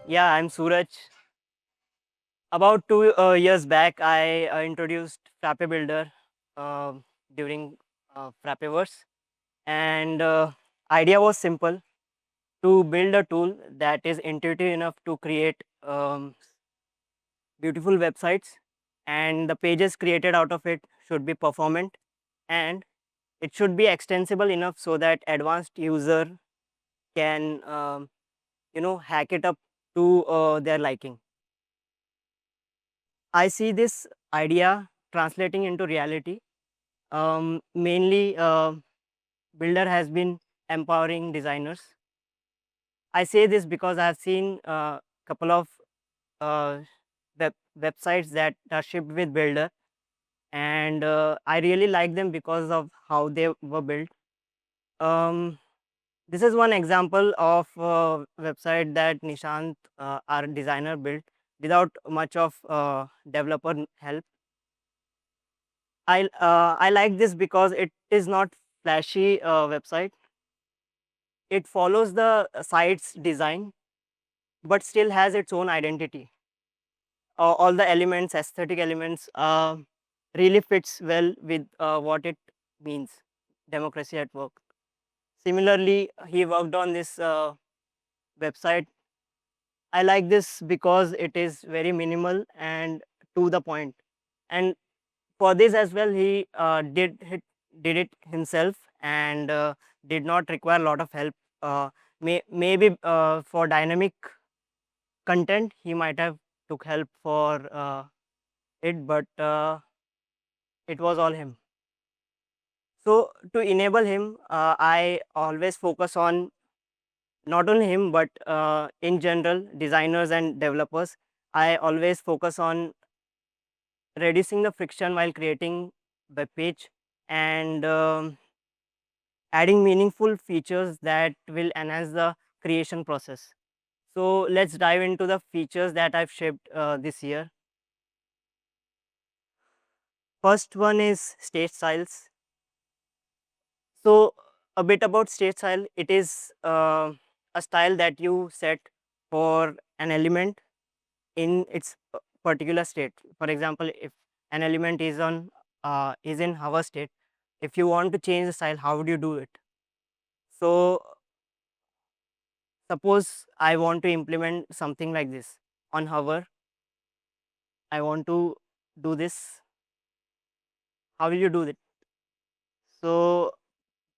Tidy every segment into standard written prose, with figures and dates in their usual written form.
Yeah, I'm Suraj. About 2 years back, I introduced Frappe Builder uh, during Frappeverse, and idea was simple: to build a tool that is intuitive enough to create beautiful websites, and the pages created out of it should be performant, and it should be extensible enough so that advanced user can hack it up to their liking. I see this idea translating into reality. Mainly, Builder has been empowering designers. I say this because I have seen a couple of uh, websites that are shipped with Builder, and I really like them because of how they were built. Um, this is one example of a website that Nishant, our designer, built without much of developer help. I like this because it is not flashy website. It follows the site's design, but still has its own identity. All the elements, aesthetic elements, really fits well with what it means, democracy at work. Similarly, he worked on this website. I like this because it is very minimal and to the point. And for this as well, he did it himself, and did not require a lot of help. Maybe for dynamic content he might have took help for it, but it was all him. So to enable him, I always focus on not only him but in general designers and developers. I always focus on reducing the friction while creating web page, and adding meaningful features that will enhance the creation process. So let's dive into the features that I've shipped this year. First one is state styles. So a bit about state style. It is a style that you set for an element in its particular state. For example, if an element is in hover state, if you want to change the style, how would you do it? So suppose I want to implement something like this on hover. I want to do this. How will you do it? So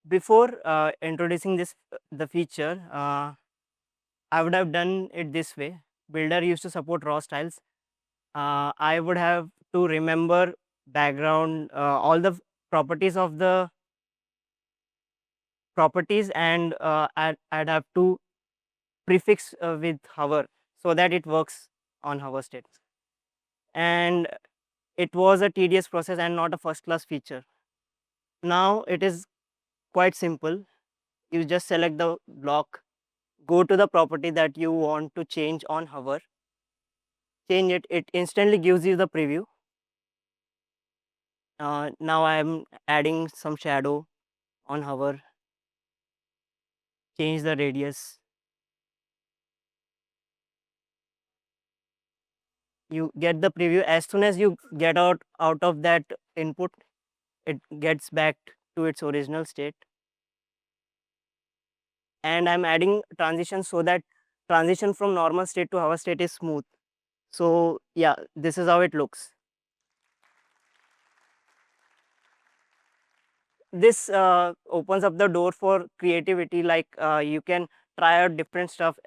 before introducing this the feature, I would have done it this way. Builder used to support raw styles. I would have to remember background, all the properties of the properties, and I'd have to prefix with hover so that it works on hover states. And it was a tedious process and not a first class feature. Now it is quite simple. You just select the block, go to the property that you want to change on hover, change it, it instantly gives you the preview. Now I am adding some shadow on hover, change the radius. You get the preview. As soon as you get out of that input, it gets back to its original state. And I'm adding transition so that transition from normal state to hover state is smooth. So yeah, this is how it looks. This opens up the door for creativity. Like you can try out different stuff,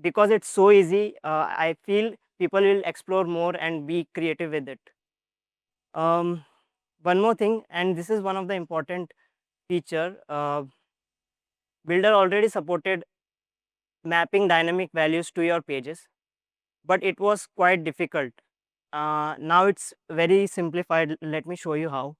because it's so easy. I feel people will explore more and be creative with it. um, One more thing, and this is one of the important feature. Builder already supported mapping dynamic values to your pages, but it was quite difficult. Now it's very simplified. Let me show you how.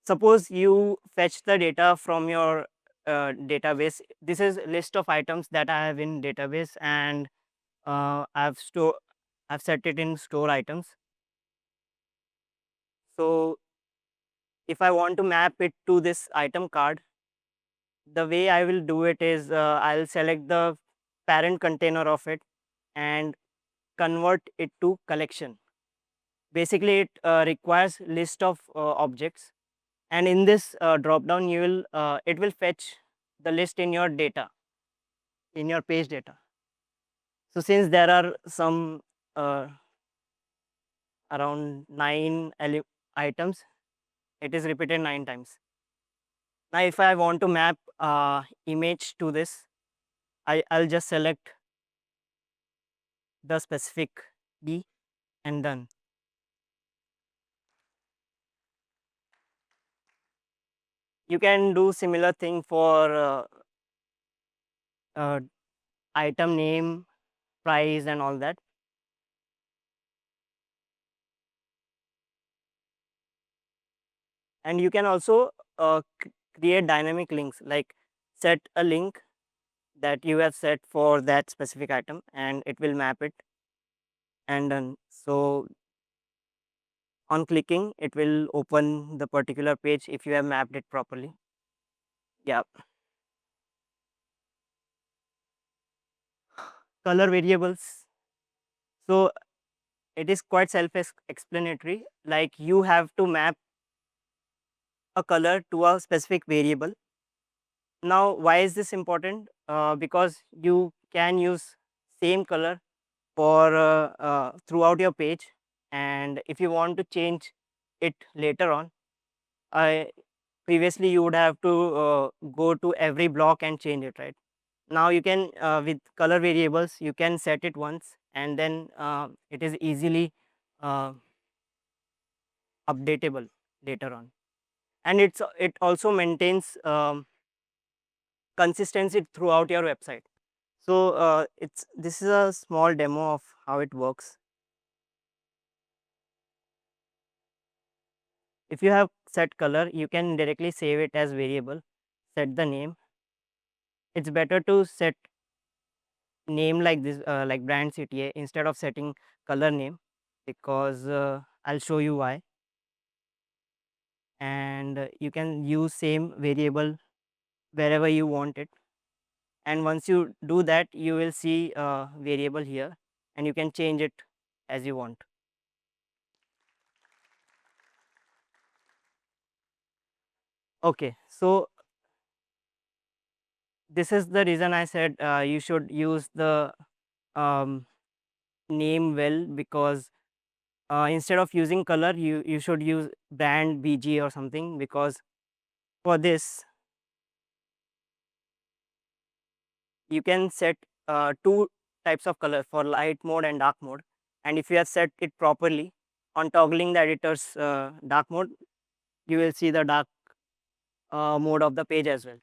Suppose you fetch the data from your database. This is list of items that I have in database, and I've set it in store items. So if I want to map it to this item card, The way I will do it is I'll select the parent container of it and convert it to collection. Basically, it requires list of objects, and in this drop down, you will it will fetch the list in your data, in your page data. So since there are some uh, around items, it is repeated 9 times. Now, if I want to map image to this, I'll just select the specific key and done. You can do similar thing for uh, item name, price, and all that. And you can also create dynamic links, like set a link that you have set for that specific item, and it will map it and done. So on clicking, it will open the particular page if you have mapped it properly. Yeah. Color variables. So it is quite self-explanatory. Like you have to map a color to a specific variable. Now, why is this important? Because you can use same color for throughout your page, and if you want to change it later on, I previously you would have to go to every block and change it, right? Now you can with color variables you can set it once, and then it is easily uh, updatable later on, and it also maintains consistency throughout your website. So it's this is a small demo of how it works. If you have set color, you can directly save it as variable, set the name. It's better to set name like this, like brand CTA, instead of setting color name, because I'll show you why. And you can use same variable wherever you want it. And once you do that, you will see a variable here, and you can change it as you want. Okay, so this is the reason I said you should use the um, name well, because instead of using color, you should use brand BG or something, because for this you can set two types of color for light mode and dark mode. And if you have set it properly, on toggling the editor's dark mode, you will see the dark mode of the page as well.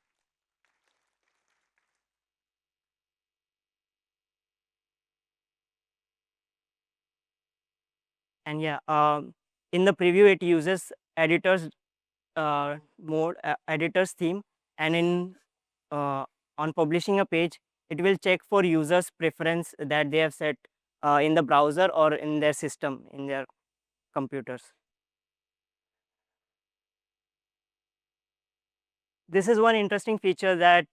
And yeah, in the preview it uses editor's mode, editor's theme, and in on publishing a page, it will check for users preference that they have set in the browser or in their system, in their computers. This is one interesting feature that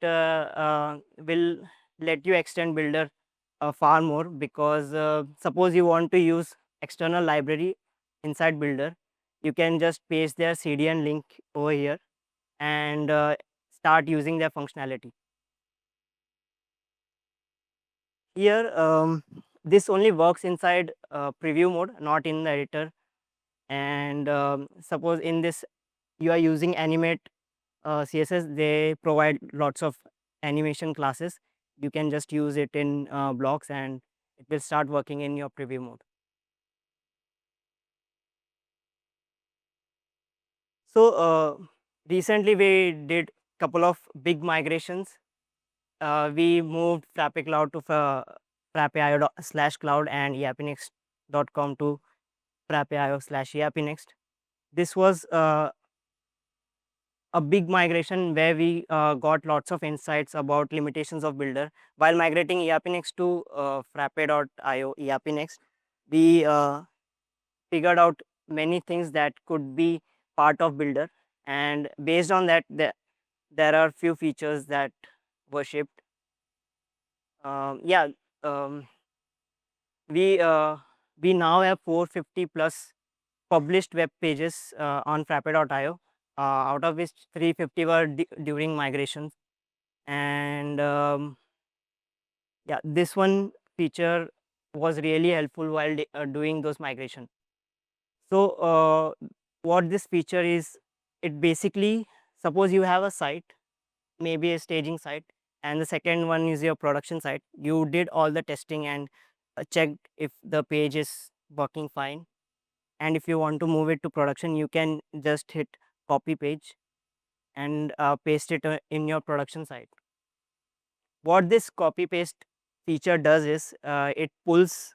will let you extend Builder far more, because suppose you want to use external library inside Builder, you can just paste their CDN link over here and start using their functionality. Here, this only works inside preview mode, not in the editor. And suppose in this you are using animate CSS, they provide lots of animation classes. You can just use it in blocks, and it will start working in your preview mode. So recently we did couple of big migrations. We moved Frappe Cloud to Frappe.io/cloud and yapnext.com to Frappe.io/yapnext. This was a big migration where we got lots of insights about limitations of Builder. While migrating Yapnext to Frappe.io Yapnext, we figured out many things that could be part of Builder, and based on that, there are few features that were shipped. Yeah, um, we we now have 450 plus published web pages on Frappe.io, out of which 350 were during migrations. And yeah, this one feature was really helpful while doing those migration. So what this feature is, it basically, suppose you have a site, maybe a staging site, and the second one is your production site. You did all the testing and checked if the page is working fine, and if you want to move it to production, you can just hit copy page and paste it in your production site. What this copy paste feature does is, pulls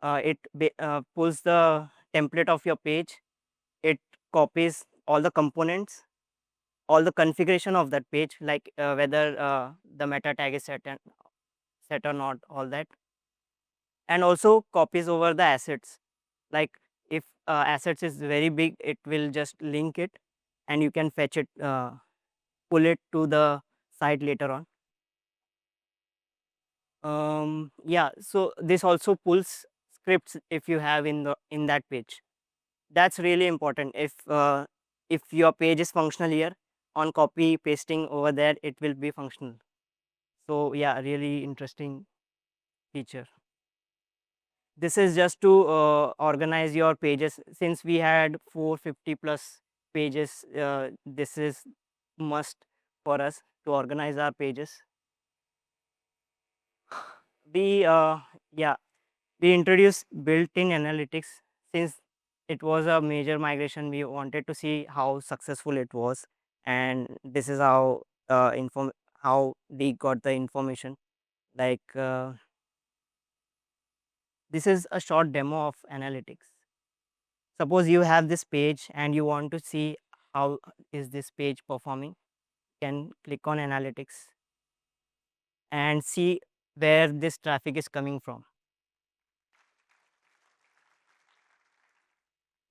the template of your page. It copies all the components, all the configuration of that page, like whether the meta tag is set or not, all that, and also copies over the assets. Like if assets is very big, it will just link it, and you can fetch it, pull it to the site later on. Yeah, so this also pulls scripts if you have in that page. That's really important. If your page is functional here, on copy pasting over there, it will be functional. So yeah, really interesting feature. This is just to organize your pages. Since we had 450 plus pages, this is must for us to organize our pages. We yeah, we introduced built-in analytics. Since it was a major migration, we wanted to see how successful it was, and this is how how they got the information. Like this is a short demo of analytics. Suppose you have this page and you want to see how is this page performing. You can click on analytics and see where this traffic is coming from.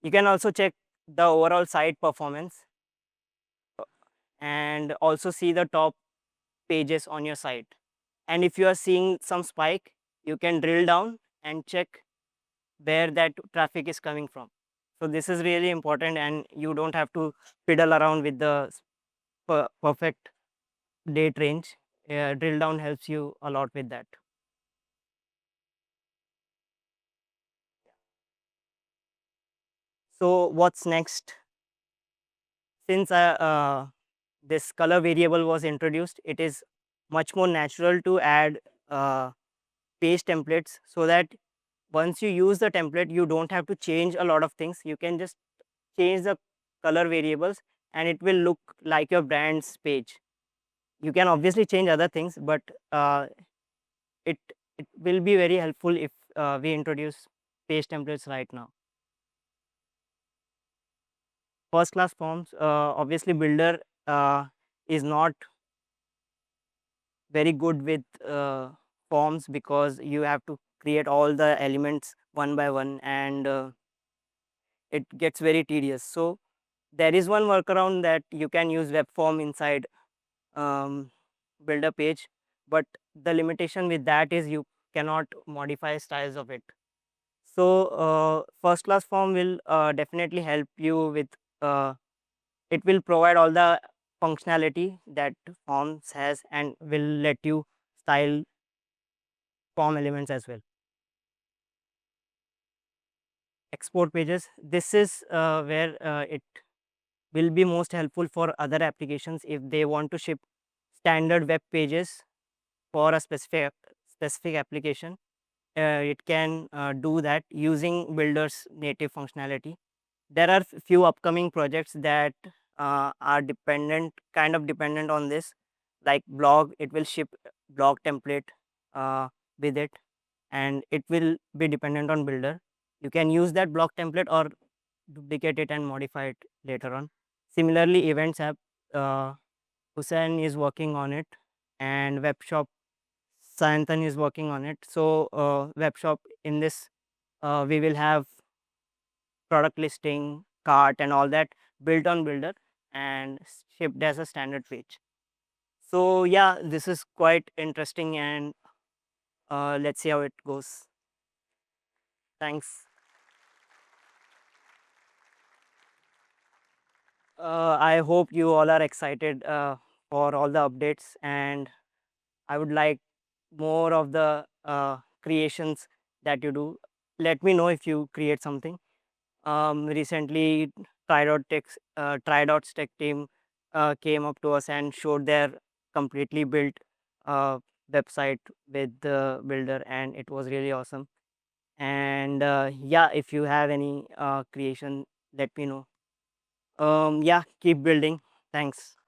You can also check the overall site performance and also see the top pages on your site. And if you are seeing some spike, you can drill down and check where that traffic is coming from. So this is really important, and you don't have to fiddle around with the perfect date range. Drill down helps you a lot with that. So what's next? Since this color variable was introduced, it is much more natural to add uh, page templates, so that once you use the template, you don't have to change a lot of things. You can just change the color variables, and it will look like your brand's page. You can obviously change other things, but it it will be very helpful if we introduce page templates right now. First class forms, obviously builder is not very good with forms, because you have to create all the elements one by one, and it gets very tedious. So there is one workaround, that you can use web form inside builder page, but the limitation with that is you cannot modify styles of it. So first class form will definitely help you with, it will provide all the functionality that forms has, and will let you style form elements as well. Export pages, this is where it will be most helpful for other applications if they want to ship standard web pages for a specific application. It can do that using builder's native functionality. There are few upcoming projects that are dependent on this, like blog. It will ship blog template with it, and it will be dependent on builder. You can use that block template or duplicate it and modify it later on. Similarly, events app, uh, Hussein is working on it, and webshop Sayantan is working on it. So webshop, in this we will have product listing, cart, and all that built on builder and shipped as a standard page. So yeah, this is quite interesting, and let's see how it goes. Thanks. I hope you all are excited for all the updates, and I would like more of the creations that you do. Let me know if you create something. Recently, Tridot's tech team came up to us and showed their completely built uh, website with the builder, and it was really awesome. And yeah, if you have any creation, let me know. Yeah, keep building. Thanks.